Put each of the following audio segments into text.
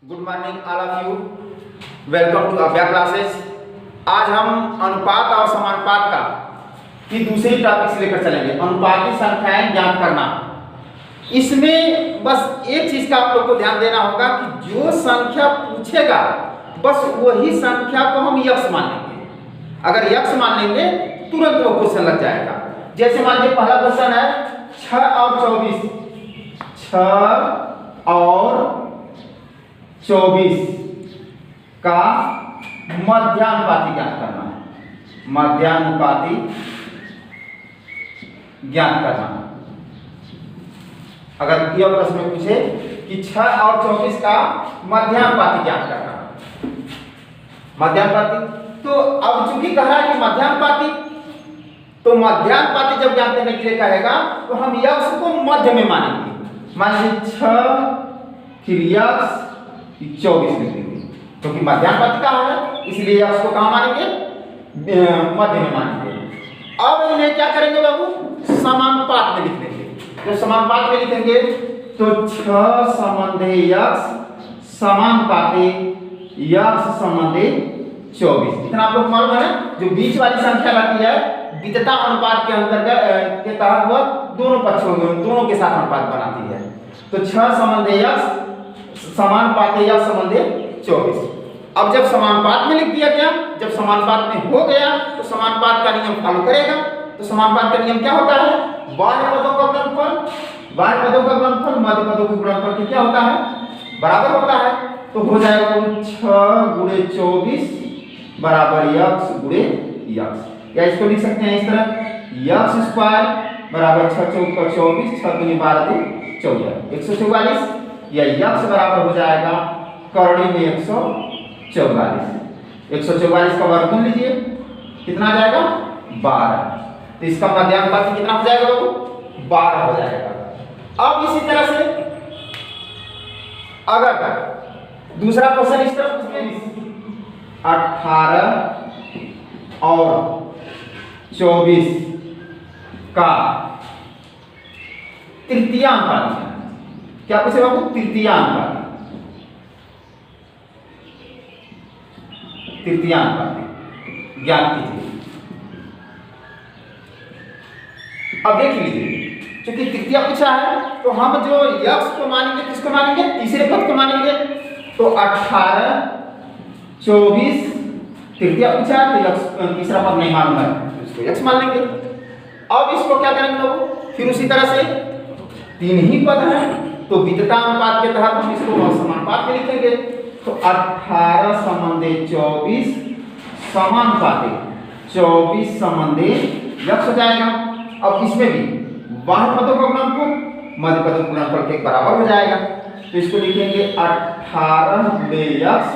Good morning all of you. Welcome to Abhya classes. आज हम अनुपात और समानुपात का की दूसरी टॉपिक से लेकर चलेंगे, अनुपाती संख्याएं ज्ञात करना। इसमें बस एक चीज का आप लोग को ध्यान देना होगा कि जो संख्या पूछेगा बस वही संख्या को हम यक्ष मान लेंगे। अगर यक्ष मान लेंगे तुरंत वो क्वेश्चन लग जाएगा। जैसे मान लीजिए पहला क्वेश्चन है 6 और 24, 6 और 24 का मध्यानुपाती ज्ञात करना है। मध्यानुपाती ज्ञात करना। अगर यह प्रश्न पूछे कि 6 और 24 का मध्यानुपाती ज्ञात करना, मध्यानुपाती, तो अब चूंकि कह रहा है कि मध्यानुपाती, तो मध्यानुपाती जब ज्ञात करने के लिए कहेगा तो हम यक्ष को मध्य में मानेंगे। मान लीजिए 6 फिर यक्ष 24 लिख देंगे, क्योंकि मध्यानुपाती का है इसलिए यक्ष को कहाँ मानेंगे? मध्य में मानेंगे। अब इन्हें क्या करेंगे बाबू? समानुपात में लिख देंगे। तो समानुपात में लिखेंगे तो 6 संबंधे यक्ष समानुपाती यक्ष संबंधे 24। इतना आप लोग मालूम है ना? जो बीच वाली संख्या रहती है वितता अनुपात के अंतर्गत के तहत वह दोनों पक्षों दोनों के साथ अनुपात बनाती है। तो 6 संबंधे यक्ष समानुपात यक्ष संबंधे 24। अब जब समानुपात में लिख दिया गया, जब समानुपात में हो गया तो समानुपात का नियम फॉलो करेगा। तो समानुपात का नियम क्या होता है? बाह्य पदों का गुणनफल, बाह्य पदों का गुणनफल मध्य पदों के गुणनफल के क्या होता है? बराबर होता है। तो हो जाएगा 6 गुणे 24 बराबर यक्ष गुणे यक्ष। या इसको लिख सकते हैं इस तरह, यक्ष स्क्वायर बराबर 6 चौक 24, 6 दूनी 12 14, 144। या यक्ष बराबर हो जाएगा करड़ी में 144। 144 का वर्गमूल लीजिए, कितना आ जाएगा? 12। तो इसका मध्यानुपाती कितना हो जाएगा बाबू? 12 हो जाएगा। अब इसी तरह से अगर दूसरा क्वेश्चन इस तरह पूछे 18 और 24 का तृतीयानुपाती, क्या पूछे बाबू? तृतीयानुपाती, तृतीयानुपाती ज्ञात कीजिए। अब देख लीजिए, क्योंकि तृतीया पूछा है तो हम जो यक्ष को मानेंगे किसको मानेंगे? तीसरे पद को मानेंगे। तो 18 24 तृतीया पूछा है तो यक्ष तीसरा पद नहीं मालूम है, इसको यक्ष मान लेंगे। अब इसको क्या करेंगे बाबू? फिर उसी तरह से 3 ही पद है तो वितता अनुपात के तहत हम इसको समानुपात में लिखेंगे। तो 18 संबंधे 24 समानुपाती 24 संबंधे यक्ष हो जाएगा। अब इसमें भी बाह्य पदों का गुणनफल मध्य पदों के गुणनफल के बराबर हो जाएगा। तो इसको लिखेंगे 18 गुणे यक्ष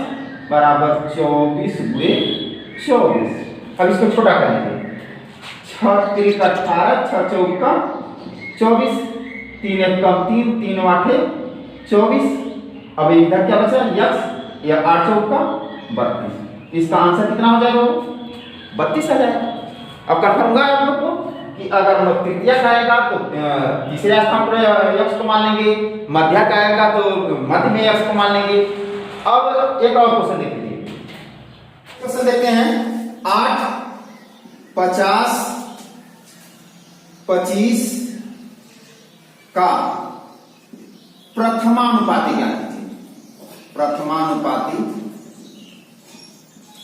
बराबर 24 गुणे 24। अब इसको छोटा कर लीजिए, 6 3 18, 6 चौका 24, 3 1 कम 3, 3 8 24। अब इधर क्या बचा? यक्ष। या 8 चौका 32। इसका आंसर कितना हो जाएगा? 32 आ जाएगा। अब कंफर्म होगा आप लोग को कि अगर हम लोग तृतीया का आएगा तो तीसरे स्थान पर यक्ष को मान लेंगे, मध्य का आएगा तो मध्य में यक्ष को मान लेंगे। अब एक और क्वेश्चन देख लीजिए। क्वेश्चन देखते हैं 8 50 25 का प्रथमानुपाती ज्ञात कीजिए।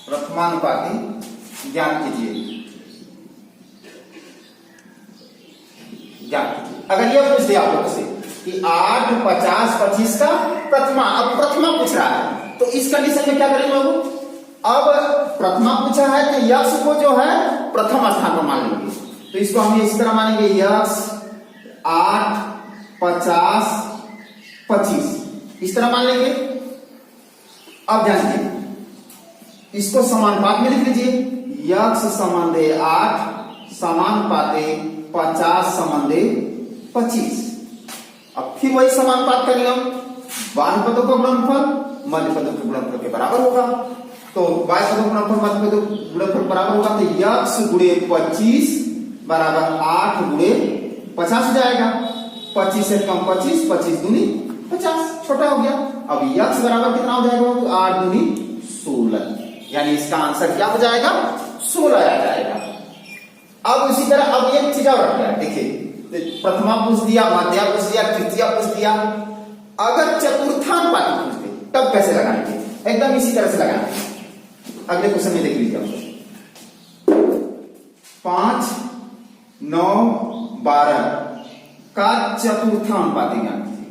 प्रथमानुपाती ज्ञात कीजिए। अगर यह पूछ दिया आप लोगों से कि 8 50 25 का प्रथमा, अब प्रथमा पूछ रहा है तो इस कंडीशन में क्या करेंगे बाबू? अब प्रथमा पूछा है तो यक्ष को जो है प्रथम स्थान पर मान लेंगे। तो इसको हम इस तरह मानेंगे, यक्ष 8 50 25 इस तरह मान लेंगे। अब ध्यान दीजिए, इसको समानुपात में लिख लीजिए, यक्ष संबंधे 8 समानुपाते 50 संबंधे 25। अब फिर वही समानुपात का नियम, बाह्य पदों का गुणनफल मध्य पदों के गुणनफल के बराबर होगा। तो बाह्य पदों का गुणनफल मध्य पदों के गुणनफल बराबर होगा तो यक्ष गुणे 25 बराबर 8 गुणे 50 हो जाएगा। 25 से कम 25, 25 दूनी 50, छोटा हो गया। अब x बराबर कितना हो जाएगा? तो 8 दूनी 16, यानी इसका आंसर क्या हो जाएगा? 16 आ जाएगा। अब इसी तरह अब एक चीज और रख लिया, देखिए प्रथमा पूछ दिया, मध्या पूछ दिया, तृतीया पूछ दिया। अगर चतुर्थानुपाती पूछ दे तब कैसे लगाएंगे? एकदम इसी तरह से लगाएंगे। अगले क्वेश्चन में देख लीजिए, 5, 9, 12 का चतुर्थानुपाती ज्ञान कीजिए।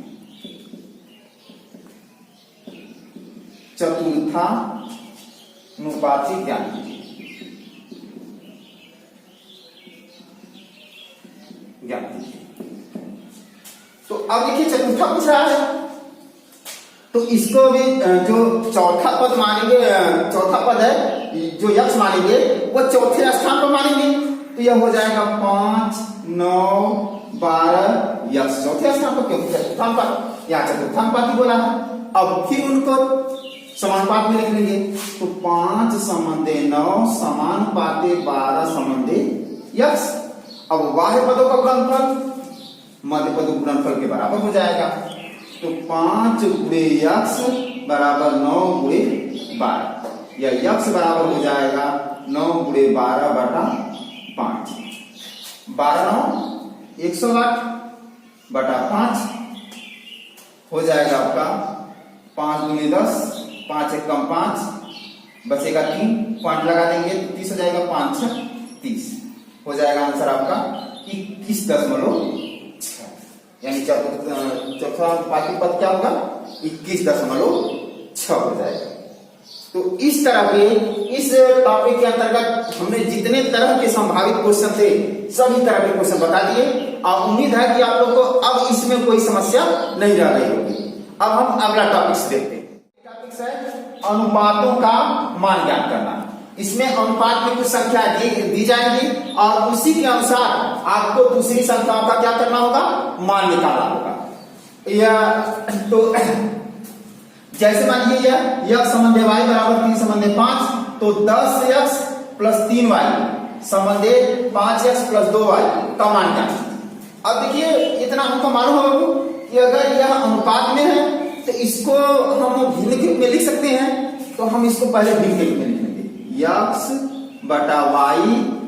चतुर्थानुपाती ज्ञान कीजिए। तो अब देखिए चतुर्था पूछ रहा है, तो इसको भी जो चौथा पद मानेंगे, चौथा पद है जो यक्ष मानेंगे वो चौथे स्थान पर मानेंगे। तो यह हो जाएगा 5, 9, 12 यक्ष चौथे स्थान पर, क्योंकि चतुर्थानुपात या चतुर्थानुपाती बोला है। अब फिर उनको समानुपात में लिख लेंगे, तो 5 संबंधे 9 समानुपाते 12 संबंधे यक्ष। अब बाह्य पदों का गुणनफल मध्य पदों गुणनफल के बराबर हो जाएगा। तो 5 गुणे यक्ष बराबर 9 गुणे 12, या यक्ष बराबर हो जाएगा 9 गुणे 12 बटा 5। 12 9 108 बटा 5 हो जाएगा आपका 5 दूनी 10, 5 एक कम 5, बचेगा 3, पॉइंट लगा देंगे तो 30 हो जाएगा, 5 6 30 हो जाएगा आंसर आपका 21.6, यानी चौथा पाती पद क्या होगा? 21.6 हो जाएगा। तो इस तरह के इस टॉपिक के अंतर्गत हमने जितने तरह के संभावित क्वेश्चन थे सभी तरह के क्वेश्चन बता दिए, और उम्मीद है कि आप लोग को अब इसमें कोई समस्या नहीं रह रही होगी। अब हम अगला टॉपिक देखते हैं। टॉपिक है अनुपातों का मान ज्ञात करना। इसमें अनुपात में कुछ संख्या दी जाएगी और उसी के अनुसार आपको दूसरी संख्याओं का क्या करना होगा? मान निकालना होगा। या तो जैसे मान लीजिए यह संबंधे y बराबर 3 संबंधे 5, तो 10x plus 3y संबंधे 5x plus 2y का मान क्या? अब देखिए इतना हमको मालूम होगा कि अगर यह अनुपात में है तो इसको हम भिन्न के रूप में लिख सकते हैं। तो हम इसको पहले भिन्न के रूप में लिखेंगे, x बटा y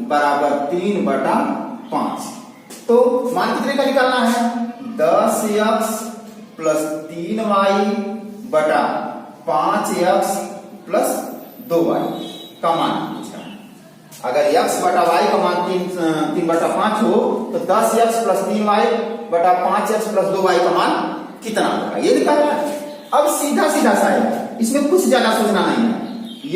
बराबर 3 बटा 5। तो मान कितने का निकालना है? 10x प्लस 3y बटा 5x प्लस 2y का मान पूछा है। अगर x बटा y का मान 3 बटा 5 हो तो 10x प्लस 3y बटा 5x प्लस 2y का मान कितना होगा ये निकालना है। अब सीधा सीधा सा है, इसमें कुछ ज्यादा सोचना नहीं है।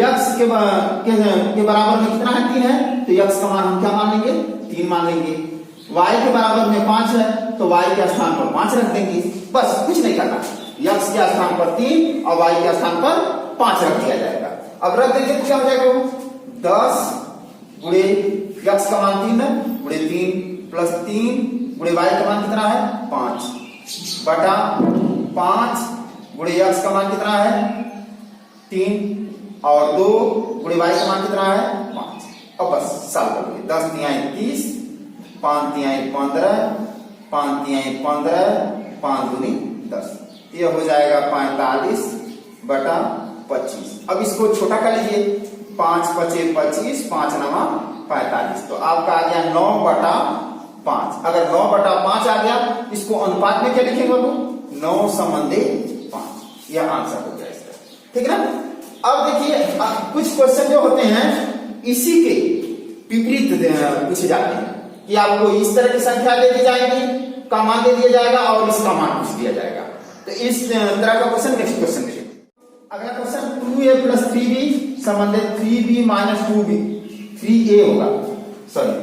x के बराबर में कितना है? 3 है, तो x का मान हम क्या मान लेंगे? 3 मान लेंगे। y के बराबर में 5 है तो y के स्थान पर 5 रख देंगे, बस कुछ नहीं करना। x के स्थान पर 3 और y के स्थान पर 5 रख दिया जाएगा। अब रख देंगे तो क्या हो जाएगा? 10 गुणे x का मान 3 है, गुणे 3 प्लस 3 गुणे y का मान कितना है? 5 बटा 5 गुणे x का मान कितना है? 3 और 2 गुणे y का मान कितना है? 5। अब बस साल करोगे, 10 तिहाई 30, 5 तिहाई 15, 5 तिहाई 15, 5 दूनी 10, ये हो जाएगा 45 बटा 25। अब इसको छोटा कर लीजिए, 5 पचे 25, 5 नवा 45, तो आपका आ गया 9 बटा 5। अगर 9 बटा 5 आ गया, इसको अनुपात में क्या लिखेंगे बाबू? 9 संबंधे 5, यह आंसर हो गया इसका, ठीक है ना। अब देखिए कुछ क्वेश्चन जो होते हैं इसी के विपरीत पूछे जाते हैं कि आपको इस तरह की संख्या दे दी जाएगी, का मान दे दिया जाएगा और इसका मान पूछ दिया जाएगा। तो इस तरह का क्वेश्चन नेक्स्ट क्वेश्चन देखिए। अगला क्वेश्चन 2a प्लस 3b संबंधित 3b माइनस 2b, 3a होगा, सॉरी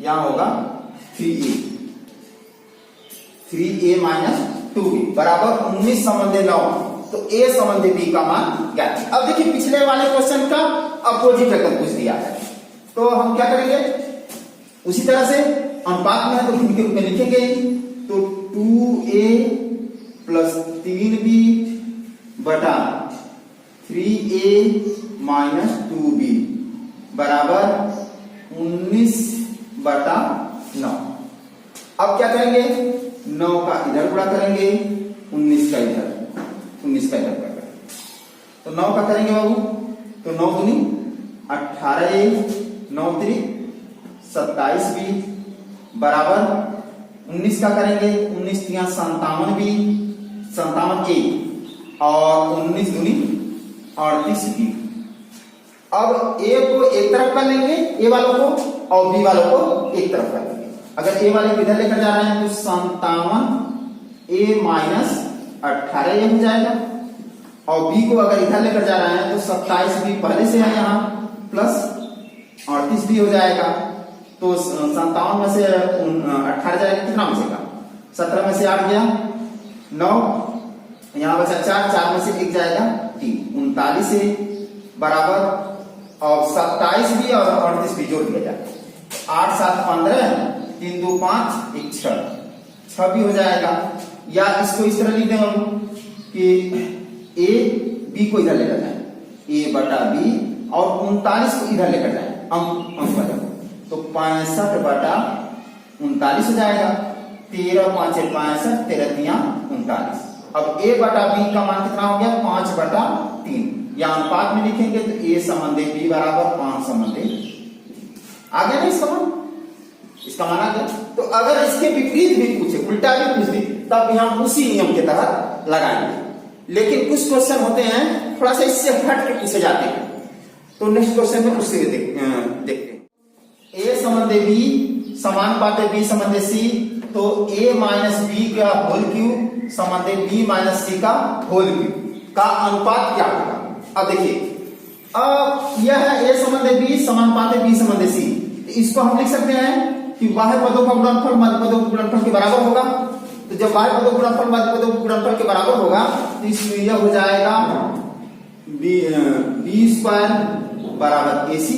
यहां होगा 3a माइनस 2b बराबर 19 संबंधे 9, तो a संबंधी b का मान ज्ञात है। अब देखिए पिछले वाले क्वेश्चन का अपोजिट रकम पूछ दिया है, तो हम क्या करेंगे? उसी तरह से अनुपात में है तो भिन्न के रूप में लिखेंगे, तो 2a प्लस 3b बटा 3a माइनस 2b बराबर 19 बटा 9। अब क्या करेंगे? 9 का इधर गुणा करेंगे 19 का इधर, 19 का इधर कर रहे हैं। तो 9 का करेंगे बाबू, तो 9 दूनी 18 ए, 9 त्रिक 27 बी बराबर 19 का करेंगे, 19 तिया 57 बी, 57 ए और 19 दूनी 38 बी। अब ए को एक तरफ कर लेंगे, ए वालों को, और बी वालों को एक तरफ कर लेंगे। अगर ए वाले को इधर लेकर जा रहे हैं तो 57 ए माइनस 18 ए हो जाएगा, और बी को अगर इधर लेकर जा रहे हैं तो 27 बी पहले से है यहाँ प्लस 38 बी हो जाएगा। तो 57 में से 18 जाएगा, कितना बचेगा? 17 में से 8 गया 9, यहाँ बचा 4, 4 में से 1 जाएगा 3, 39 से बराबर, और 27 भी और 38 भी जोड़ दिया जाए, 8 7 15, 3 2 5 1 6 भी हो जाएगा। या इसको इस तरह लिख दें कि ए बी को इधर लेकर जाए, ए बटा बी, और 39 को इधर लेकर जाए अंक बटा, तो 65 बटा 39 हो जाएगा। 13 5 65, 13 तिया 39। अब ए बटा बी का मान कितना हो गया? 5 बटा 3। या अनुपात में लिखेंगे तो ए संबंधी बी बराबर 5 संबंधी। आ गया ना इसका मान? इसका मान आ गया। तो अगर इसके विपरीत भी पूछे, उल्टा भी पूछ दे, तब हम उसी नियम के तहत लगाएंगे। लेकिन कुछ क्वेश्चन होते हैं थोड़ा सा इससे हट के पूछे जाते हैं, तो नेक्स्ट क्वेश्चन में उससे देखते हैं। ए संबंधी बी समानुपाती बी संबंधी सी, तो a माइनस बी का होल क्यूब संबंधी b माइनस सी का होल क्यूब का अनुपात क्या होगा? अब देखिए, अब यह है a संबंधी b समानुपाती b संबंधी सी, इसको हम लिख सकते हैं कि बाह्य पदों का गुणनफल मध्य पदों के गुणनफल के बराबर होगा। तो जब बाह्य पदों का गुणनफल मध्य पदों के गुणनफल के बराबर होगा तो इसमें यह हो जाएगा b स्क्वायर बराबर ac,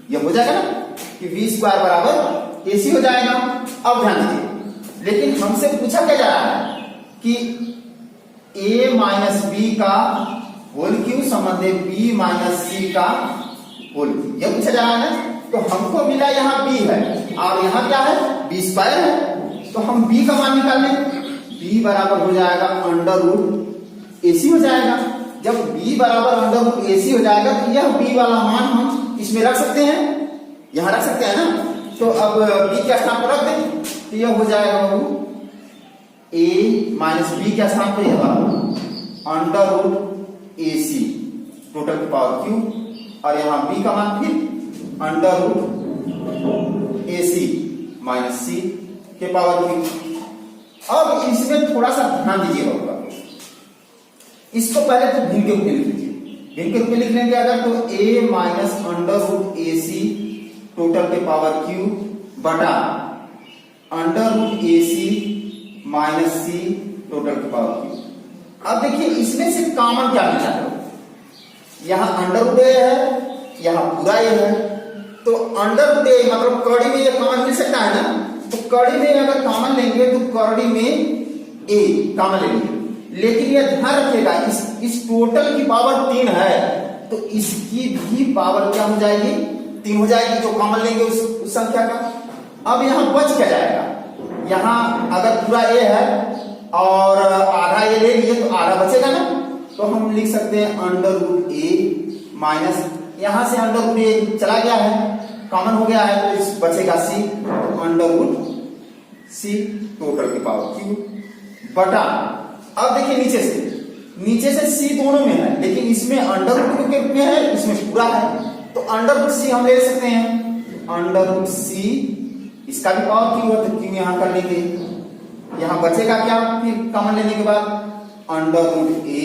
यह हो जाएगा ना कि b स्क्वायर बराबर ac हो जाएगा। अब ध्यान दीजिए, लेकिन हमसे पूछा क्या जा रहा है कि a माइनस बी का होल क्यूब संबंधी b माइनस सी का होल क्यूब, यह पूछा जा रहा है ना। तो हमको मिला यहाँ b है और यहाँ क्या है? b स्क्वायर है। तो हम b का मान निकाल लें, b बराबर हो जाएगा अंडर रूट ac हो जाएगा। जब b बराबर अंडर रूट ac हो जाएगा तो यह b वाला मान हम इसमें रख सकते हैं, यहाँ रख सकते हैं ना। तो अब b के स्थान पर रख दें, तो यह हो जाएगा a माइनस बी के स्थान पर यह अंडर रूट ac टोटल की पावर क्यूब, और यहाँ b का मान फिर अंडर रूट ac माइनस सी के पावर क्यूब। अब इसमें थोड़ा सा ध्यान दीजिएगा होगा, इसको पहले तो भिन्न के रूप में लिख लीजिए। भिन्न के रूप में लिख लेंगे अगर, तो a minus under root ac total के पावर क्यूब बटा under root ac minus C total की पावर क्यूब। अब देखिए इसमें से कॉमन क्या मिला है? यहाँ अंडर रूट ए है, यहाँ पूरा ए है, तो अंडर रूट ए मतलब कड़ी में ये कॉमन मिल सकता है ना। तो कड़ी में अगर कॉमन लेंगे तो कड़ी में ए कॉमन लेंगे, लेकिन यह ध्यान रखिएगा इस टोटल की पावर 3 है, तो इसकी भी पावर क्या हो जाएगी? 3 हो जाएगी, जो कॉमन लेंगे उस संख्या का। अब यहाँ बच क्या जाएगा? यहाँ अगर पूरा ए है और आधा ए ले लिए तो आधा बचेगा ना। तो हम लिख सकते हैं अंडर रूट ए माइनस, यहाँ से अंडर रूट ए चला गया है, कॉमन हो गया है, तो इस बचेगा सी अंडर रूट सी टोटल की पावर क्यूब बटा। अब देखिए नीचे से सी दोनों में है, लेकिन इसमें अंडर रूट के रूप में है, इसमें पूरा है, तो अंडर रूट सी हम ले सकते हैं। अंडर रूट सी इसका भी पावर क्यों है, तो क्यों यहां कर लेंगे। यहां बचेगा क्या फिर कॉमन लेने के बाद? अंडर रूट ए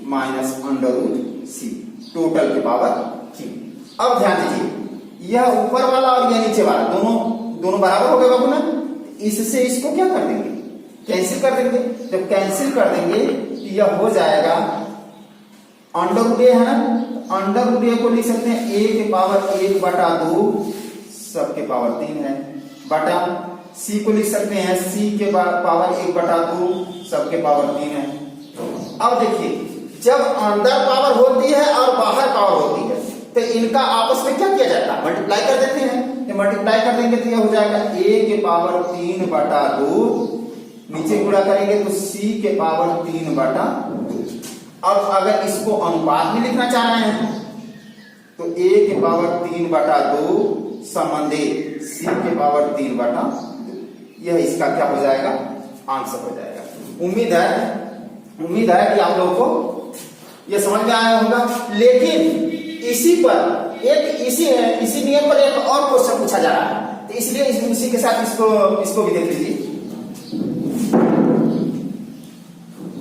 माइनस अंडर रूट सी टोटल की पावर क्यू। अब ध्यान दीजिए, यह ऊपर वाला और यह नीचे वाला दोनों बराबर हो गए बाबू ना। इससे इसको क्या कर देंगे? कैंसिल कर देंगे। जब कैंसिल कर देंगे तो यह हो जाएगा अंडर रूट ए है ना, अंडर रूट ए को लिख सकते हैं ए के पावर 1 बटा 2 सबके पावर 3 है, बटा सी को लिख सकते हैं सी के पावर 1 बटा 2 सबके पावर 3 है। अब देखिए, जब अंदर पावर होती है और बाहर पावर होती है तो इनका आपस में क्या किया जाता है? मल्टीप्लाई कर देते हैं। ये मल्टीप्लाई कर देंगे तो यह हो जाएगा a के पावर 3 बटा 2 नीचे गुणा करेंगे तो c के पावर 3/2। अब अगर इसको अनुपात में लिखना चाह रहे हैं तो a के पावर 3/2 संबंधी c के पावर 3/2, यह इसका क्या हो जाएगा, आंसर हो जाएगा। उम्मीद है कि आप लोगों को यह समझ में आया होगा। लेकिन इसी पर इसी नियम पर एक और क्वेश्चन पूछा जा रहा है, तो इसलिए उसी के साथ इसको भी देख लीजिए।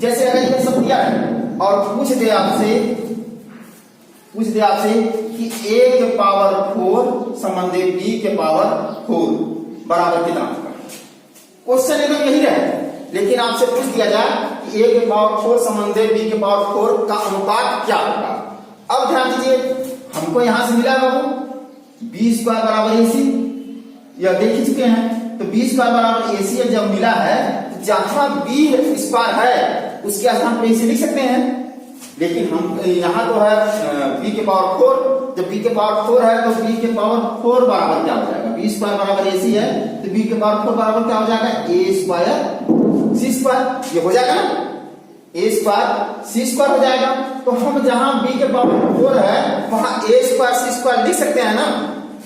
जैसे अगर ये सब दिया है और पूछ दे आपसे कि a के पावर 4 संबंधी b के पावर 4 बराबर कितना होगा। क्वेश्चन एकदम यही रहे, लेकिन आपसे पूछ दिया जाए कि a के पावर 4 संबंधी b के पावर 4 का अनुपात क्या होगा। अब ध्यान दीजिए, हमको यहां से मिला बाबू b स्क्वायर बराबर ac, यह देख ही चुके हैं। तो b स्क्वायर बराबर ac जब मिला है, जहां b स्क्वायर है उसके स्थान पर ac लिख सकते हैं। लेकिन हम यहाँ तो है b के पावर 4, जब b के पावर 4 है तो b के पावर 4 बराबर क्या हो जाएगा, b स्क्वायर बराबर ac है तो b के पावर 4 बराबर क्या हो जाएगा, a स्क्वायर c स्क्वायर, ये हो जाएगा ना, a स्क्वायर c स्क्वायर हो जाएगा। तो हम जहां b के पावर 4 है वहां a स्क्वायर c स्क्वायर लिख सकते हैं ना,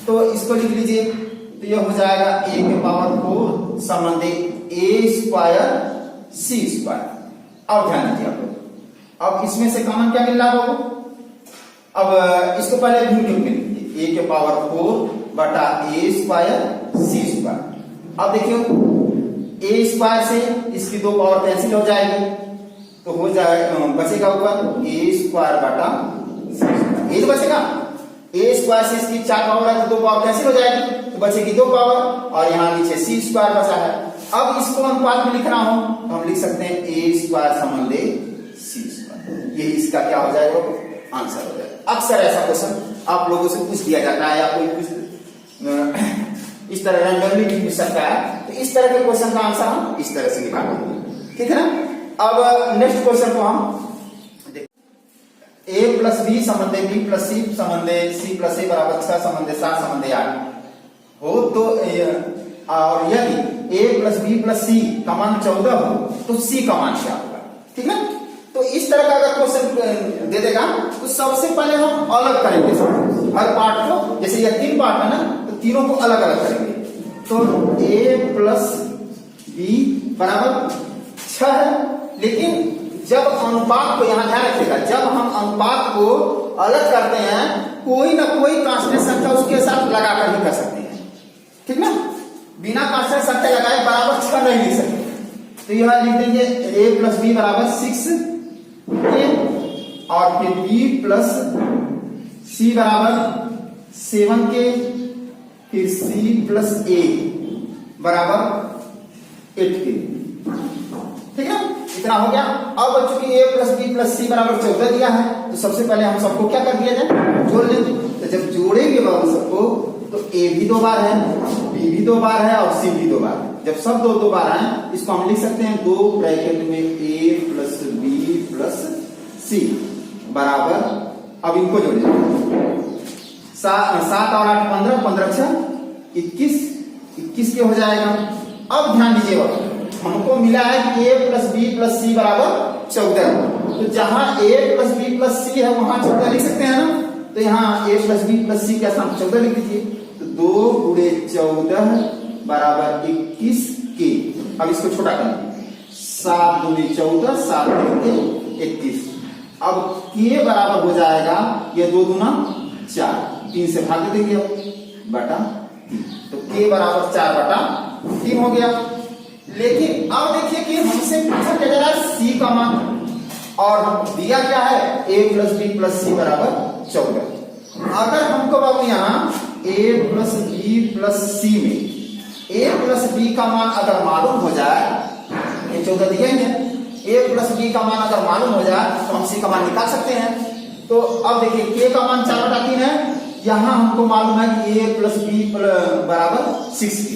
तो इसको लिख लीजिए। तो यह हो जाएगा a के पावर 4 संबंधी a स्क्वायर c स्क्वायर। अब ध्यान दीजिए आप लोग, अब इसमें से कॉमन क्या मिल रहा है, अब इसको पहले भिन्न के लिख लीजिए, a के पावर 4 बटा a स्क्वायर c स्क्वायर। अब देखियो a स्क्वायर से इसकी दो पावर कैंसिल हो जाएगी, तो हो जाएगा बचेगा ऊपर a स्क्वायर बटा c स्क्वायर, ये बचेगा। a स्क्वायर से इसकी 4 पावर है तो दो पावर कैंसिल हो जाएगी, तो बचेगी 2 पावर, और यहाँ नीचे c स्क्वायर बचा है। अब इसको अनुपात में लिखना हो तो हम लिख सकते हैं a स्क्वायर संबंधी c स्क्वायर, ये इसका क्या हो जाएगा, आंसर हो जाएगा। अक्सर ऐसा क्वेश्चन आप लोगों से पूछ दिया जाता है, या कोई इस तरह रैंडमली भी पूछ सकता है, तो इस तरह के क्वेश्चन का आंसर हम इस तरह से निकालेंगे, ठीक है ना। अब नेक्स्ट क्वेश्चन को हम a प्लस बी संबंधी b प्लस c संबंधी c प्लस a बराबर 6 संबंधी 7 संबंधी 8 हो, तो और यदि a plus B plus c का मान 14 हो तो c का मान क्या होगा, ठीक है। तो इस तरह का अगर क्वेश्चन दे देगा तो सबसे पहले हम अलग करेंगे हर पार्ट को, जैसे ये 3 पार्ट है ना, तो तीनों को अलग अलग करेंगे। तो a प्लस बी बराबर 6 है, लेकिन जब अनुपात को, यहां ध्यान रखिएगा, जब हम अनुपात को अलग करते हैं कोई ना कोई कांस्टेंट संख्या उसके साथ लगाकर ही कर सकते हैं, ठीक ना। बिना कांस्टेंट संख्या लगाए बराबर 6 नहीं लिख सकते। तो यह लिख देंगे a प्लस बी बराबर 6 और फिर b प्लस c बराबर 7k, फिर c प्लस a बराबर 8k, ठीक है। इतना हो गया। अब चूंकि a plus B plus c बराबर 14 दिया है, तो सबसे पहले हम सबको क्या कर दिया जाए, जोड़ लेंगे। तो जब जोड़ेंगे बाबू सबको, तो a भी 2 बार है, b भी 2 बार है और c भी 2 बार। जब सब 2 बार आए, इसको हम लिख सकते हैं 2 ब्रैकेट में a plus b plus c बराबर, अब इनको जोड़ेंगे 7 और 8 15, 15 6 21 के हो जाएगा। अब ध्यान दीजिएगा, हमको मिला है कि a प्लस बी प्लस सी बराबर 14, तो जहां a प्लस बी प्लस सी है वहां 14 लिख सकते हैं ना। तो यहाँ a प्लस बी प्लस सी का स्थान 14 लिख दीजिए। तो 2 गुणे 14 बराबर 21 के। अब इसको छोटा कर लीजिए, 7 दूनी 14, 7 दूनी 21। अब k बराबर हो जाएगा, ये 2 दूना 4, 3 से भाग देंगे बटा 3, तो k बराबर 4 बटा 3 हो गया। लेकिन अब देखिए कि हमसे पूछा क्या जा रहा है c का मान, और दिया क्या है a प्लस बी प्लस सी बराबर 14। अगर हमको बाबू यहाँ a प्लस बी प्लस सी में a प्लस बी का मान अगर मालूम हो जाए, ये 14 दिए हैं, a प्लस बी का मान अगर मालूम हो जाए तो हम c का मान निकाल सकते हैं। तो अब देखिए k का मान 4 बटा 3 है, यहाँ हमको मालूम है कि a प्लस बी बराबर 6k,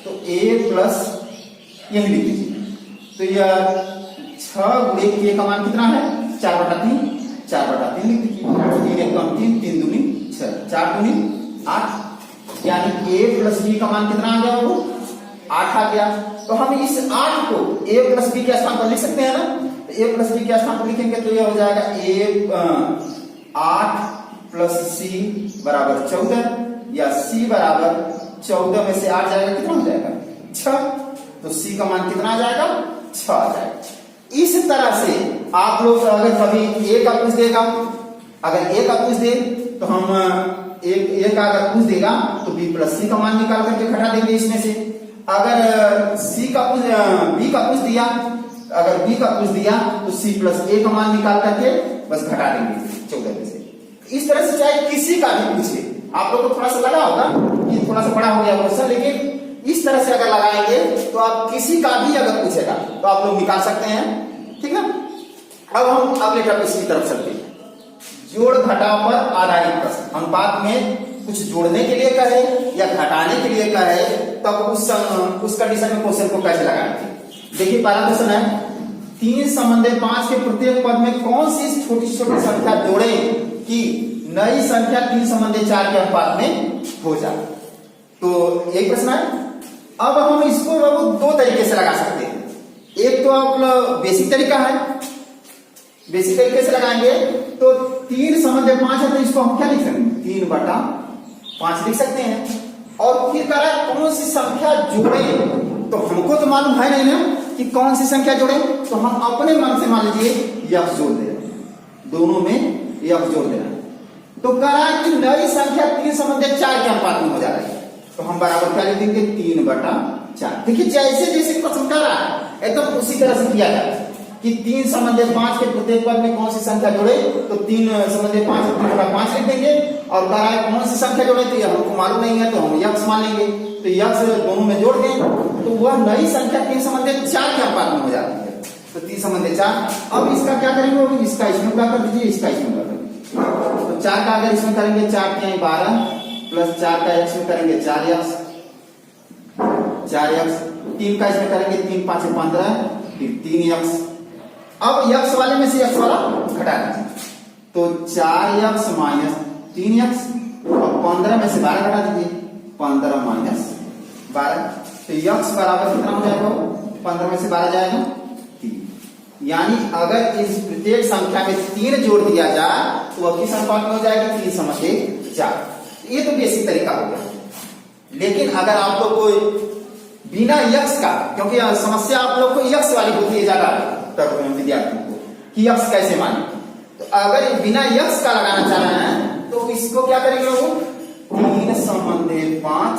तो a प्लस यही लिख लीजिए। तो यह 6 गुणे k का मान कितना है, 4 बटा 3, 4 बटा 3 लिख दीजिए। 3 एक कम 3, 3 दूनी 6, 4 दूनी 8, यानी a प्लस बी का मान कितना आ गया वो 8 आ गया। तो हम इस 8 को a प्लस b के स्थान पर लिख सकते हैं ना। तो a प्लस b के स्थान पर लिखेंगे तो यह हो जाएगा a 8 प्लस c बराबर 14, या c बराबर 14 में से 8 जाएगा कितना हो जाएगा 6। तो c का मान कितना आ जाएगा 6 आ जाएगा। इस तरह से आप लोग अगर कभी a का पूछ देगा, अगर a का पूछ दे तो हम a का अगर पूछ देगा तो b प्लस c का मान निकाल करके घटा देंगे इसमें से। अगर b का पूछ दिया, अगर b का पूछ दिया तो c प्लस a का मान निकाल करके बस घटा देंगे 14 में से। इस तरह से चाहे किसी का भी पूछे, आप लोग को थोड़ा सा लगा होगा कि थोड़ा सा बड़ा हो गया क्वेश्चन, लेकिन इस तरह से अगर लगाएंगे तो आप किसी का भी अगर पूछेगा तो आप लोग निकाल सकते हैं। ठीक है, अब हम अगले टॉपिक की तरफ चलते हैं। जोड़ घटाव पर आधारित प्रश्न। अनुपात में कुछ जोड़ने के लिए कहे या घटाने के लिए कहे तब उस कंडीशन में क्वेश्चन को कैसे लगाएंगे। देखिए पहला क्वेश्चन है 3 संबंधित 5 के प्रत्येक पद में कौन सी छोटी छोटी संख्या जोड़े कि नई संख्या 3 संबंधित 4 के अनुपात में हो जाए। तो एक प्रश्न है। अब हम इसको दो तरीके से लगा सकते हैं। एक तो आप बेसिक तरीका है, बेसिक तरीके से लगाएंगे तो 3 संबंधित 5 है तो इसको हम क्या लिख सकते हैं 3/5 लिख सकते हैं। और फिर कह रहा है कौन सी संख्या जोड़े, तो हमको तो मालूम है नहीं ना कि कौन सी संख्या जोड़े, तो हम अपने मन से मान लीजिए यफ जोड़ दे रहे, दोनों में यफ जोड़ देना। तो कह रहा है कि नई संख्या 3 संबंधित 4 के अनुपात में हो जा रही है, तो हम बराबर क्या लिख देंगे 3/4। देखिए जैसे जैसे प्रश्न कर रहा है एकदम उसी तरह से किया जाए कि 3 संबंधित 5 के प्रत्येक पद में कौन सी संख्या जोड़े, तो 3 संबंधित 5 3/5 लिख देंगे। और कह रहा है कौन सी संख्या जोड़े, तो यह हमको मालूम नहीं है तो हम यक्स मान लेंगे, तो यक्स दोनों में जोड़ दें तो वह नई संख्या 3 संबंधित 4 के अनुपात में हो जाती है। तो 3 संबंधित 4। अब इसका क्या करेंगे, इसका इसमें गुणा कर दीजिए, इसका इसमें गुणा कर दीजिए। तो 4 का अगर इसमें करेंगे 4 के 12 प्लस 4 का इसमें करेंगे 4x, 3 का इसमें करेंगे 3 5 15 फिर 3x। अब x वाले में से x वाला घटा दीजिए, तो 4x माइनस 3x और 15 में से 12 घटा दीजिए, 15 माइनस 12। तो x बराबर कितना हो जाएगा, 15 में से 12 जाएगा 3। यानी अगर इस प्रत्येक संख्या में 3 जोड़ दिया जाए तो वह किस अनुपात में हो जाएगी 3 संबंधित 4। ये तो बेसिक तरीका हो गया। लेकिन अगर आप लोग कोई बिना यक्स का, क्योंकि समस्या आप लोग को यक्स वाली होती है ज्यादा विद्यार्थियों को कि यक्स कैसे माने, तो अगर बिना यक्स का लगाना चाह रहे हैं तो इसको क्या करेंगे वो 3 संबंधित 5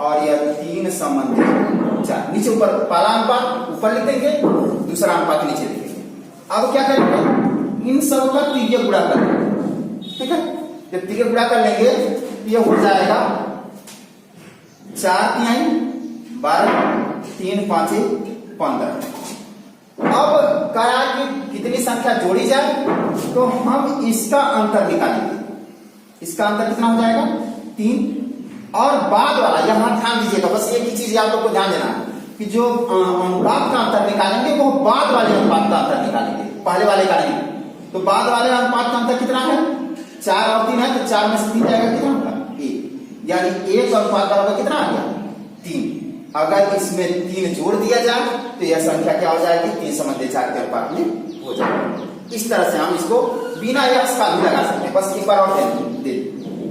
और यह 3 संबंधित 4, नीचे ऊपर पहला अनुपात ऊपर लिख देंगे, दूसरा अनुपात नीचे लिखेंगे। अब क्या करेंगे इन सब का तिर्यक गुणा कर लेंगे। ठीक है, जब तिर्यक गुणा कर लेंगे तो यह हो जाएगा 4 तिहाई 12 3 5 15। अब कहा कि कितनी संख्या जोड़ी जाए, तो हम इसका अंतर निकालेंगे। इसका अंतर कितना हो जाएगा 3। और बाद वाला यहां ध्यान दीजिएगा, बस एक ही चीज आप लोग को ध्यान देना कि जो अनुपात का अंतर निकालेंगे वो बाद वाले अनुपात का अंतर निकालेंगे, पहले वाले का नहीं। तो बाद वाले अनुपात का अंतर कितना है 4 और 3 है, तो 4 में से 3 जाएगा कितना होगा 1, यानी 1 अनुपात बराबर कितना आ गया 3। अगर इसमें 3 जोड़ दिया जाए तो यह संख्या क्या हो जाएगी 3 संबंधित 4 के अनुपात में हो जाएगी। इस तरह से हम इसको बिना यक्स का भी लगा सकते हैं। बस एक बार और दे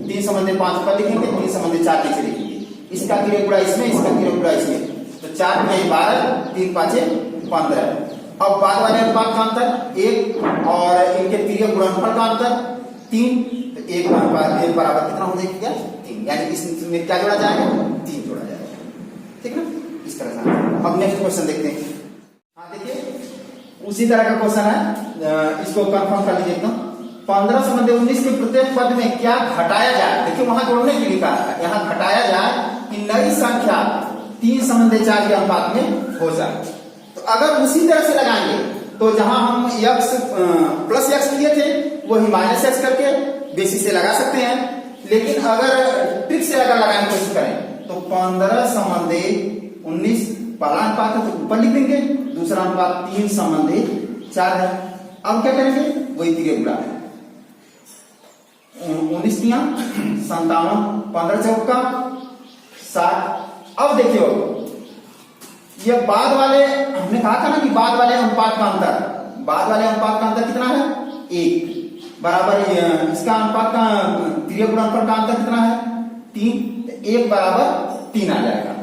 3 संबंधित 5 पर लिखेंगे, 3 संबंधित 4 नीचे लिखेंगे, इसका तिर्यक गुणा इसमें, इसका तिर्यक गुणा इसमें, तो 4 में 12 3 5 15। अब बाद वाले अनुपात का अंतर 1 और इनके तिर्यक गुणनफल का अंतर 3, तो 1 बराबर कितना हो जाएगा 3, यानी इसमें क्या जोड़ा जाएगा 3 जोड़ा जाएगा। ठीक है, इस तरह से। अब नेक्स्ट क्वेश्चन देखते हैं। हाँ देखिए उसी तरह का क्वेश्चन है, इसको कंफर्म कर लीजिए एकदम। 15 संबंधित 19 के प्रत्येक पद में क्या घटाया जाए, देखिए वहां जोड़ने के लिए कहा है, यहाँ घटाया जाए कि नई संख्या 3 संबंधित 4 के अनुपात में हो जाए। तो अगर उसी तरह से लगाएंगे तो जहां हम x प्लस x लिए थे वही माइनस x करके बेसिस से लगा सकते हैं। लेकिन अगर ट्रिक से अगर लगाने की कोशिश करें तो 15 संबंधित 19 पहला अनुपात है तो ऊपर लिख देंगे, दूसरा अनुपात 3 संबंधित 4 है। अब क्या करेंगे वही तिर्यक गुणा 19 57 15 चौका 60। अब देखियो ये बाद वाले हमने कहा था ना कि बाद वाले अनुपात का अंतर कितना है 1 बराबर इसका अनुपात का त्रिय गुणनफल का अंतर कितना है 3, 1 बराबर 3 आ जाएगा।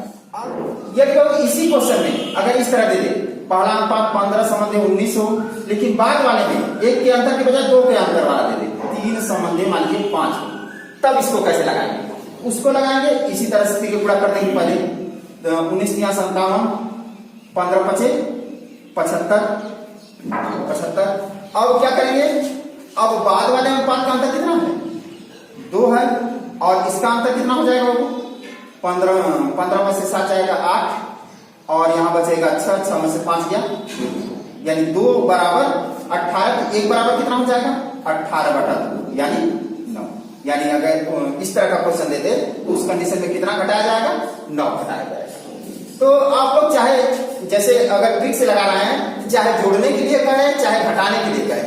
यदि इसी क्वेश्चन में अगर इस तरह दे दे पहला अनुपात 15 संबंधी 19 हो, लेकिन बाद वाले में 1 के अंतर के बजाय 2 के अंतर वाला दे दे 3 संबंधी मान लीजिए 5 हो, तब इसको कैसे लगाएंगे? उसको लगाएंगे इसी तरह से त्रिय गुणा कर देंगे पहले 19 × 57 15 × 5 75। अब क्या करेंगे? अब बाद वाले अनुपात का अंतर कितना है 2 है और इसका अंतर कितना हो जाएगा वो 15 में से 7 जाएगा 8 और यहां बचेगा 6 में से 5 गया यानी 2 बराबर 18। 1 बराबर कितना हो जाएगा 18/2 यानी 9। यानी अगर इस तरह का क्वेश्चन देते तो उस कंडीशन में कितना घटाया जाएगा 9 घटाया जाएगा। तो आप लोग चाहे जैसे अगर ट्रिक से लगा रहे हैं चाहे जोड़ने के लिए करें चाहे घटाने के लिए करें,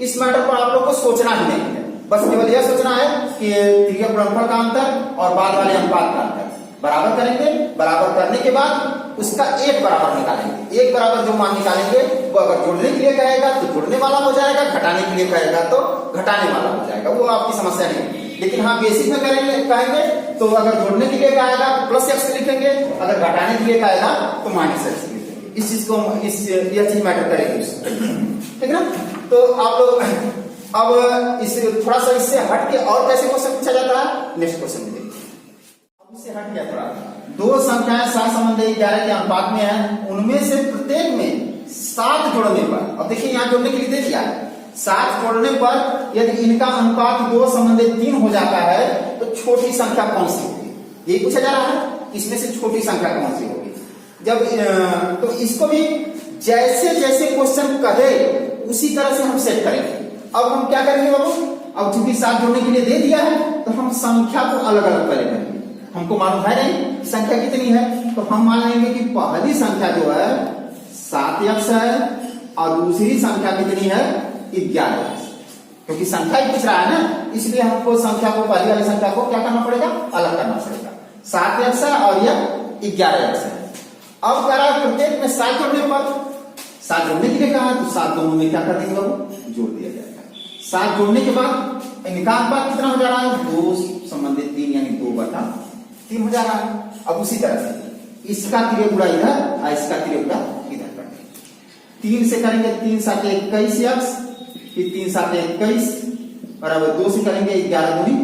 इस मैटर पर आप लोग को सोचना ही नहीं है, बस केवल यह सोचना है कि त्रिय गुणनफल का अंतर और बाद वाले अनुपात का अंतर बराबर करेंगे। बराबर करने के बाद उसका 1 बराबर निकालेंगे। 1 बराबर जो मान निकालेंगे वो अगर जोड़ने के लिए कहेगा तो जोड़ने वाला हो जाएगा, घटाने के लिए कहेगा तो घटाने वाला हो जाएगा, वो आपकी समस्या नहीं। लेकिन हाँ बेसिक में कहेंगे तो अगर जोड़ने के लिए कहेगा तो +x लिखेंगे, अगर घटाने के लिए कहेगा तो -x लिखेंगे। इस चीज को यह चीज मैटर करेगी, ठीक है ना। तो आप लोग अब इस थोड़ा सा इससे हट के और कैसे क्वेश्चन पूछा जाता है नेक्स्ट क्वेश्चन में देखिए। इससे हट गया थोड़ा, 2 संख्याएं 7 संबंधी 11 के अनुपात में है, उनमें से प्रत्येक में 7 जोड़ने पर, अब देखिए यहाँ जोड़ने के लिए दे दिया 7 जोड़ने पर यदि इनका अनुपात 2 संबंधी 3 हो जाता है तो छोटी संख्या कौन सी होगी, यही पूछा जा रहा है। इसमें से छोटी संख्या कौन सी होगी? जब तो इसको भी जैसे जैसे क्वेश्चन कहे उसी तरह से हम सेट करेंगे। अब हम क्या करेंगे बाबू, अब चूंकि 7 जोड़ने के लिए दे दिया है तो हम संख्या को अलग अलग करेंगे। हमको मालूम है नहीं संख्या कितनी है, तो हम मान लेंगे कि पहली संख्या जो है 7x है और दूसरी संख्या कितनी है 11x, क्योंकि संख्या ही पूछ रहा है ना, इसलिए हमको संख्या को पहली वाली संख्या को क्या करना पड़ेगा अलग करना पड़ेगा। 7x है और यह 11x है। अब कह रहा है प्रत्येक में 7 जोड़ने पर, 7 जोड़ने के लिए कहा है तो 7 दोनों में क्या कर देंगे बाबू जोड़ दिया जाएगा। 7 जोड़ने के बाद इनका अनुपात कितना हो जा रहा है 2 संबंधित 3 यानी 2/3 हो जा रहा है। अब उसी तरह से इसका त्रिय गुणा इधर और इसका त्रिय गुणा इधर करेंगे। 3 से करेंगे 3 × 7 = 21x, फिर 3 × 7 = 21 बराबर 2 से करेंगे 11 दूनी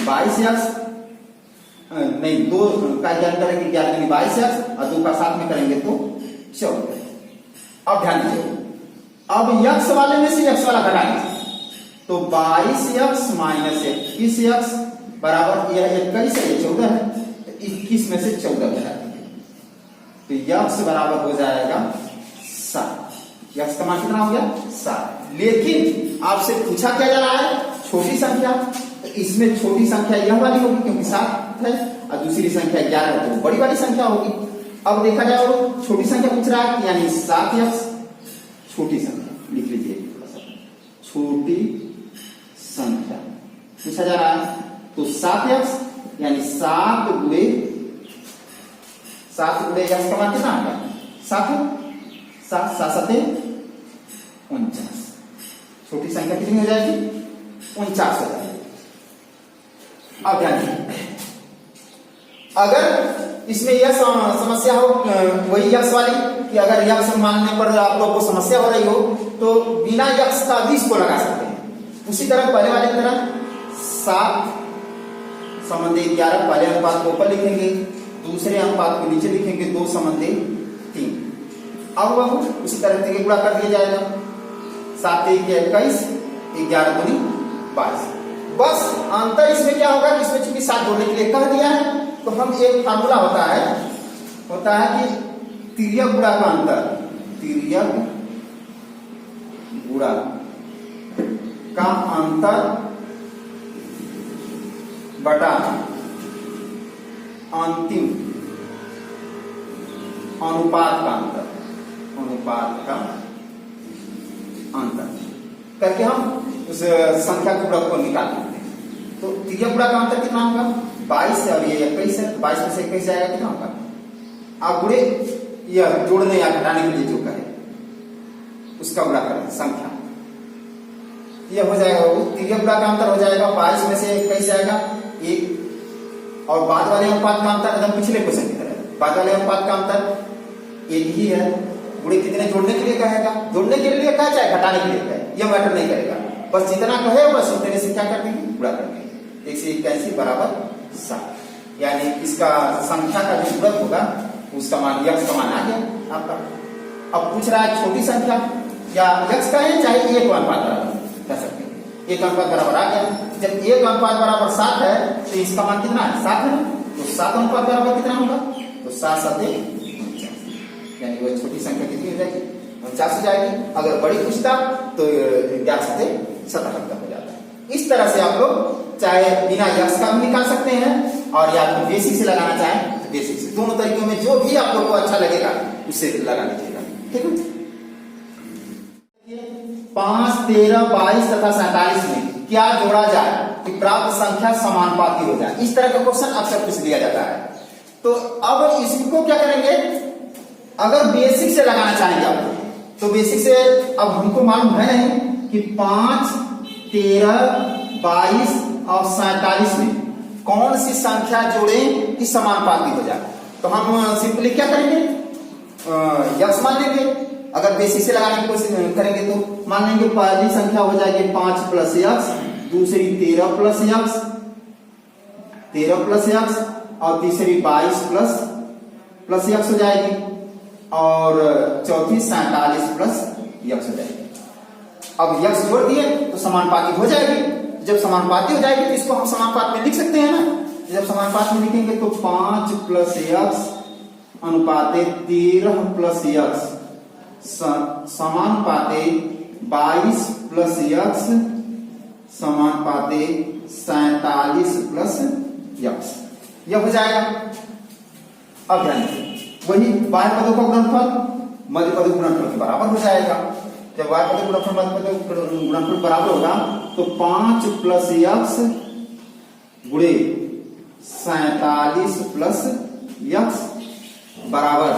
22x, नहीं 2 का 11 करेंगे 11 दूनी 22x और 2 का 7 में करेंगे तो 14। अब ध्यान दीजिए, अब x वाले में से x वाला घटाएंगे तो 22x - 21x बराबर यह 21 है, ये 14 है, 21 में से 14 घटा देंगे तो x बराबर हो जाएगा 7। x का मान कितना हो गया 7। लेकिन आपसे पूछा क्या जा रहा है छोटी संख्या, तो इसमें छोटी संख्या यह वाली होगी क्योंकि 7 है और दूसरी संख्या 11 है तो बड़ी वाली संख्या होगी। अब देखा जाए वो छोटी संख्या पूछ रहा है यानी 7x छोटी संख्या लिख लीजिए, छोटी संख्या पूछा जा रहा है तो 7x यानी 7 गुणे x का मान कितना आ गया 7 7 49। छोटी संख्या कितनी हो जाएगी 49 हो जाएगी। अब ध्यान दीजिए, अगर इसमें यह समस्या हो वही यक्स वाली कि अगर यक्स मानने पर आप लोग को समस्या हो रही हो तो बिना यक्स का भी इसको लगा सकते हैं। उसी तरह पहले वाले की तरह 7 संबंधी 11 पहले अनुपात को ऊपर लिखेंगे, दूसरे अनुपात को नीचे लिखेंगे 2 संबंधी 3। अब वह उसी तरह से गुणा कर दिया जाएगा 7 × 21 11 दूनी 22। बस अंतर इसमें क्या होगा कि इसमें चूंकि 7 जोड़ने के लिए कह दिया है तो हम एक फार्मूला होता है कि तिर्यक गुणा का अंतर, तिर्यक गुणा का अंतर बटा अंतिम अनुपात का अंतर, करके हम उस संख्या के गुणक को निकाल लेते हैं। तो तिर्यक गुणा का अंतर कितना होगा 22 और ये 21 है, 22 में से 21 जाएगा कितना होगा, आप गुणे या जोड़ने या घटाने के लिए जो कहे उसका गुणा करें संख्या, ये हो जाएगा वो तिर्यक गुणा का अंतर हो जाएगा 22 में से 21 जाएगा 1, और बाद वाले अनुपात का अंतर एकदम पिछले क्वेश्चन की तरह, बाद वाले अनुपात का अंतर 1 ही है। गुणे कितने जोड़ने के लिए कहेगा, जोड़ने के लिए कहे चाहे घटाने के लिए कहे यह मैटर नहीं करेगा, बस जितना कहे बस उतने से क्या कर देंगे गुणा कर देंगे। 181 बराबर 7, यानी इसका संख्या का जो गुणक होगा उसका मान यक्स का मान आ गया आपका। अब पूछ रहा है छोटी संख्या या यक्स का है चाहे 1 अनुपात बराबर कह सकते हैं, 1 अनुपात बराबर आ गया। जब 1 अनुपात बराबर 7 है तो इसका मान कितना है 7 है, तो 7 अनुपात बराबर कितना होगा, तो 7 7 यानी वो छोटी संख्या कितनी हो जाएगी 49 हो जाएगी। अगर बड़ी पूछता तो 11 7 77 हो जाता है। इस तरह से आप लोग चाहे बिना यक्स का भी निकाल सकते हैं और या तो बेसिक से लगाना चाहें तो बेसिक से, दोनों तरीकों में जो भी आप लोग को अच्छा लगेगा उससे लगा लीजिएगा। ठीक है, 5 13 22 तथा 47 में क्या जोड़ा जाए कि प्राप्त संख्या समानुपाती हो जाए, इस तरह का क्वेश्चन अक्सर पूछ दिया जाता है। तो अब इसको क्या करेंगे, अगर बेसिक से लगाना चाहेंगे आप तो बेसिक से, अब हमको मालूम है नहीं कि 5 13 22 और 47 में कौन सी संख्या जोड़े कि समानुपाती हो जाए, तो हम सिंपली क्या करेंगे यक्स मान लेंगे। अगर बेसिक से लगाने की कोशिश करेंगे तो मान लेंगे पहली संख्या हो जाएगी 5 प्लस यक्स, दूसरी 13 प्लस यक्स और तीसरी 22 प्लस यक्स हो जाएगी और चौथी 47 प्लस यक्स हो जाएगी। अब यक्स जोड़ दिए तो समानुपाती हो जाएगी। जब समानुपाती हो जाएगी तो इसको हम समानुपात में लिख सकते हैं ना, जब समानुपात में लिखेंगे तो 5 प्लस यक्स अनुपाते 13 प्लस यक्स समानुपाते 22 प्लस यक्स समानुपाते 47 प्लस यक्स, यह हो जाएगा। अब ध्यान वही बाह्य पदों का गुणनफल मध्य पदों गुणनफल के बराबर हो जाएगा। जब बाह्य पदों गुणनफल मध्य पदों गुणनफल बराबर होगा तो 5 प्लस यक्स गुणे 47 प्लस यक्स बराबर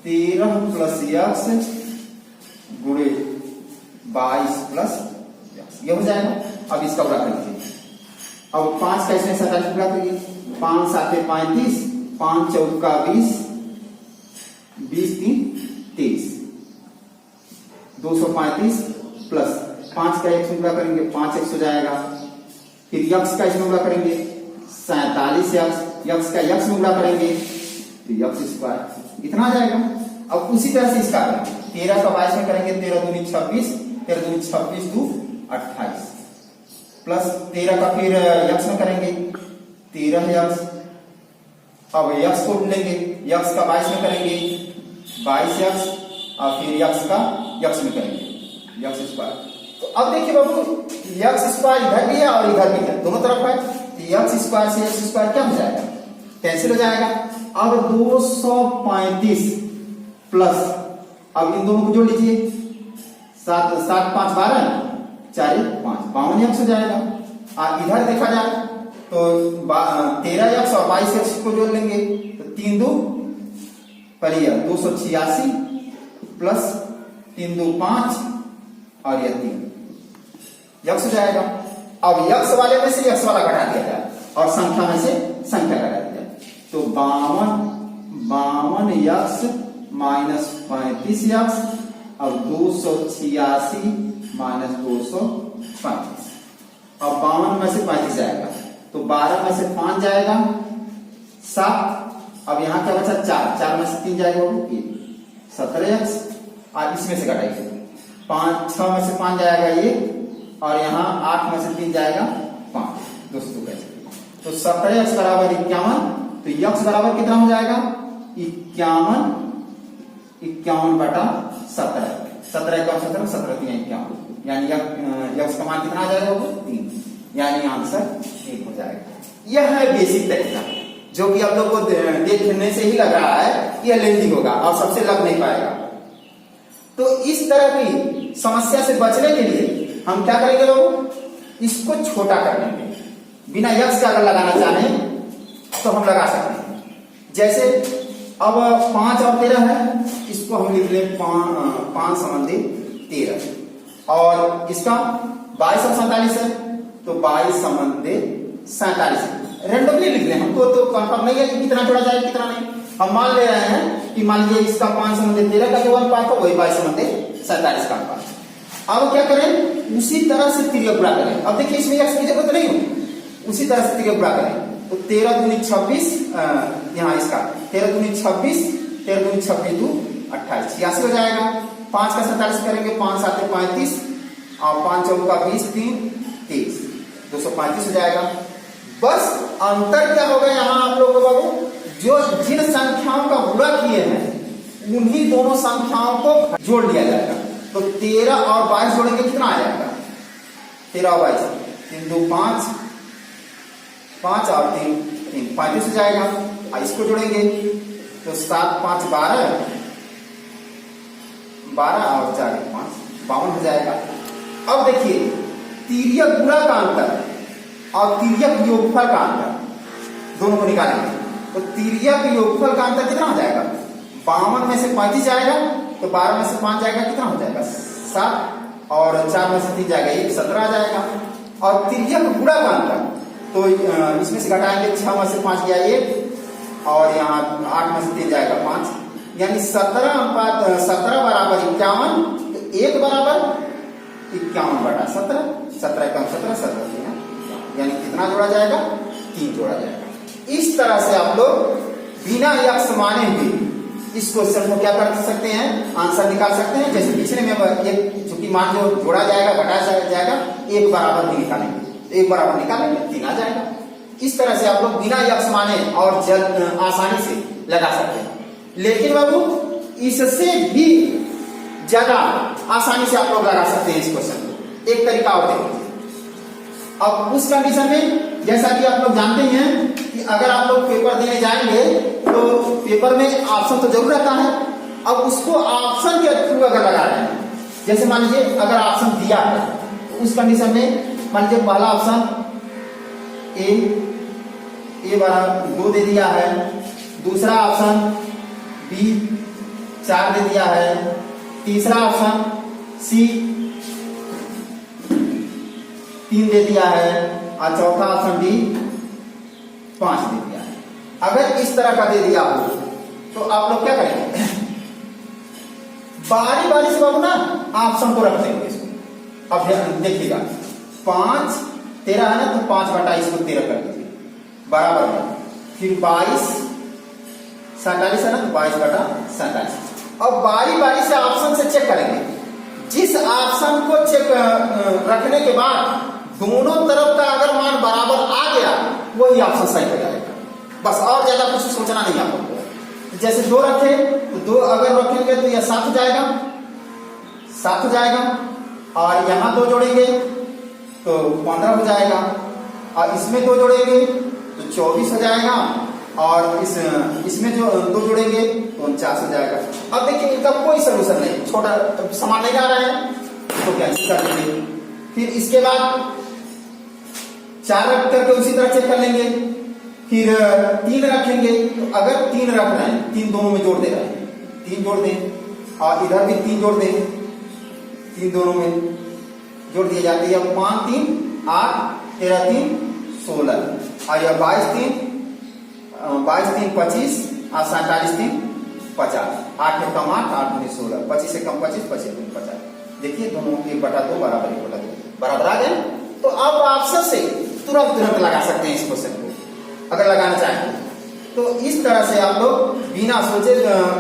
13 प्लस यक्स गुणे 22 प्लस यक्स, ये हो जाएगा। अब इसका गुणा कर लीजिए। अब 5 का इसमें 47 गुणा करिए, 5 7 35, 5 14 का 20, 20 3 23, 235 प्लस 5 का x में गुणा करेंगे 5x हो जाएगा, फिर यक्स का इसमें गुणा करेंगे 47 यक्स का यक्स में गुणा करेंगे तो यक्स स्क्वायर इतना आ जाएगा। अब उसी तरह से इसका 13 का 22 में करेंगे 13 दूनी 26, 13 दूनी 26 2 28 प्लस 13 का फिर यक्स में करेंगे 13 यक्स, अब यक्स को लेंगे यक्स का 22 में करेंगे 22 यक्स और फिर यक्स का यक्स में करेंगे यक्स स्क्वायर। तो अब देखिए बाबू यक्स स्क्वायर इधर भी है और इधर भी है, दोनों तरफ है, तो यक्स स्क्वायर से यक्स स्क्वायर क्या हो जाएगा कैंसिल हो जाएगा। अब 235 प्लस, अब इन दोनों को जोड़ लीजिए 7 7 5 12 4 5 52 यक्स हो जाएगा। और इधर देखा जाए तो 13 यक्स और 22 यक्स को जोड़ लेंगे तो 3 2 पहले 286 प्लस 3 2 5 और यह 3 यक्स हो जाएगा। अब यक्स वाले में से यक्स वाला घटा दिया जाए और संख्या में से संख्या घटा दिया जाए तो 52 यक्स माइनस 35 यक्स और 286 माइनस 235। अब 52 में से 35 जाएगा तो 12 में से 5 जाएगा 7, अब यहाँ क्या बचा 4 में से 3 जाएगा 17 यक्स और इसमें से घटाइए 6 में से 5 जाएगा ये और यहाँ 8 में से 3 जाएगा 5 दोस्तों कैसे तो 17 यक्स बराबर 51, तो यक्स बराबर कितना हो जाएगा 51 बटा 17, 17 का 17 17 3 51 यानी यक्स का मान कितना आ जाएगा वो 3, यानी आंसर 1 हो जाएगा। यह है बेसिक तरीका जो कि आप लोग को देखने से ही लग रहा है यह लेंदी होगा और सबसे लग नहीं पाएगा। तो इस तरह की समस्या से बचने के लिए हम क्या करेंगे लोग, इसको छोटा कर लेंगे। बिना यक्स का अगर लगाना चाहें तो हम लगा सकते हैं। जैसे अब 5 और 13 है, इसको हम लिख लें 5 संबंधी 13 और इसका 22 और 47 है तो 22 संबंधी 47 रेंडमली लिख लें। हमको तो कंफर्म नहीं है कि कितना जोड़ा जाए कितना नहीं, हम मान ले रहे हैं कि मान लीजिए इसका 5 संबंधी 13 का जो अनुपात है वही 22 संबंधी 47 का अनुपात। अब क्या करें, उसी तरह से तिर्यक गुणा करें। अब देखिए इसमें x की जरूरत नहीं हो, उसी तरह से तिर्यक गुणा करें तो 13 दूनी 26, यहाँ इसका 13 दूनी 26, 13 दूनी 26 दू 28, 86 हो जाएगा। 5 का 47 करेंगे, 5 7 35 और 5 चौका 20, 3 23, 235 हो जाएगा। बस अंतर क्या होगा यहाँ आप लोग को बाबू, जो जिन संख्याओं का गुणा किए हैं उन्हीं दोनों संख्याओं को जोड़ लिया जाएगा। तो 13 और 22 जोड़ेंगे कितना आ जाएगा, 13 और 22, 3 2 5, 5 और 3 35 हो जाएगा। और इसको जोड़ेंगे तो 7 5 12, 12 और 4 5 52 हो जाएगा। अब देखिए तिर्यक गुणा का अंतर और तिर्यक योगफल का अंतर दोनों को निकालेंगे तो तिर्यक योगफल का अंतर कितना हो जाएगा, 52 में से 35 जाएगा तो 12 में से 5 जाएगा, कितना हो जाएगा 7 और 4 में से 3 जाएगा 1, 17 आ जाएगा। और तिर्यक गुणा का अंतर तो इसमें से घटाएंगे, 6 में से 5 गया 1 और यहाँ 8 में से 3 जाएगा 5, यानी 17 बराबर 51 तो 1 बराबर 51 बटा 17, 17 कम 17, 17 यानी कितना जोड़ा जाएगा, 3 जोड़ा जाएगा। इस तरह से आप लोग बिना यक्ष माने हुए इस क्वेश्चन को क्या कर सकते हैं, आंसर निकाल सकते हैं। जैसे पिछले में एक चूंकि मान जो जोड़ा जाएगा घटाया जाएगा, 1 बराबर भी निकालेंगे, 1 बराबर निकालेंगे 3 आ जाएगा। इस तरह से आप लोग बिना यक्ष माने और आसानी से लगा सकते हैं। लेकिन बाबू इससे भी ज्यादा आसानी से आप लोग लगा सकते हैं इस क्वेश्चन को। एक तरीका और देखिए, अब उस कंडीशन में जैसा कि आप लोग जानते हैं कि अगर आप लोग पेपर देने जाएंगे तो पेपर में ऑप्शन तो जरूर रहता है। अब उसको ऑप्शन के थ्रू अगर लगा रहे हैं, जैसे मान लीजिए अगर ऑप्शन दिया है तो उस कंडीशन में मान लीजिए पहला ऑप्शन ए बराबर 2 दे दिया है, दूसरा ऑप्शन बी 4 दे दिया है, तीसरा ऑप्शन सी 3 दे दिया है और चौथा ऑप्शन डी 5 दे दिया है। अगर इस तरह का दे दिया हो तो आप लोग क्या करेंगे, बारी बारी से बाबू ना ऑप्शन को रख देंगे इसको। अब देखिएगा 5 13 है ना तो 5 बटा इसको 13 कर दीजिए बराबर है, फिर 22 47 है ना तो 22 बटा 47। अब बारी बारी से ऑप्शन से चेक करेंगे, जिस ऑप्शन को चेक रखने के बाद दोनों तरफ का अगर मान बराबर आ गया वही ऑप्शन सही हो जाएगा। बस और ज्यादा कुछ सोचना नहीं आपको। जैसे 2 रखे तो 2 अगर रखेंगे तो यह 7 हो जाएगा, 7 हो जाएगा और यहां 2 जोड़ेंगे तो 15 हो जाएगा और इसमें 2 जोड़ेंगे तो 24 हो जाएगा और इसमें जो 2 जोड़ेंगे तो 49 हो जाएगा। अब देखिए इनका कोई सोल्यूशन नहीं, छोटा समान नहीं आ रहा है तो कैंसिल कर देंगे। फिर इसके बाद 4 रख करके उसी तरह चेक कर लेंगे, फिर 3 रखेंगे तो अगर 3 रख रहे हैं 3 दोनों में जोड़ दे रहे हैं, 3 जोड़ दें और इधर भी 3 जोड़ दें, 3 दोनों में जोड़ दिए जाते हैं। 5 3 8 13 3 16 और यह 22 3 25 और 47 3 50, 8 में कम 8 8 में 16, 25 से कम 25 25 में 50। देखिए दोनों 1/2 बराबर 1/2 बराबर आ गए। तो अब ऑप्शन से तुरंत लगा सकते हैं इस क्वेश्चन को अगर लगाना चाहें तो। इस तरह से आप लोग बिना सोचे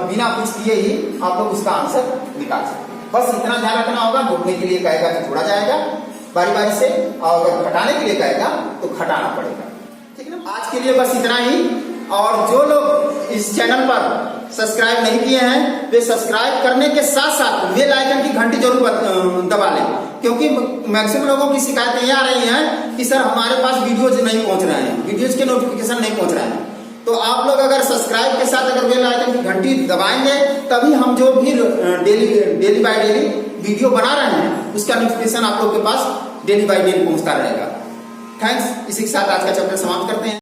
बिना कुछ किए ही आप लोग उसका आंसर निकाल सकते हैं। बस इतना ध्यान रखना होगा, जोड़ने के लिए कहेगा तो जोड़ा जाएगा बारी बारी से और अगर घटाने के लिए कहेगा तो घटाना पड़ेगा। ठीक है ना, आज के लिए बस इतना ही। और जो लोग इस चैनल पर सब्सक्राइब नहीं किए हैं वे सब्सक्राइब करने के साथ साथ बेल आइकन की घंटी जरूर दबा लें, क्योंकि मैक्सिमम लोगों की शिकायतें ये आ रही हैं कि सर हमारे पास वीडियोज नहीं पहुंच रहे हैं, वीडियोज के नोटिफिकेशन नहीं पहुंच रहे हैं। तो आप लोग अगर सब्सक्राइब के साथ अगर बेल आइकन की घंटी दबाएंगे तभी हम जो भी डेली बाय डेली वीडियो बना रहे हैं उसका नोटिफिकेशन आप लोग के पास डेली बाय डेली पहुंचता रहेगा। थैंक्स। इसी के साथ आज का चैप्टर समाप्त करते हैं।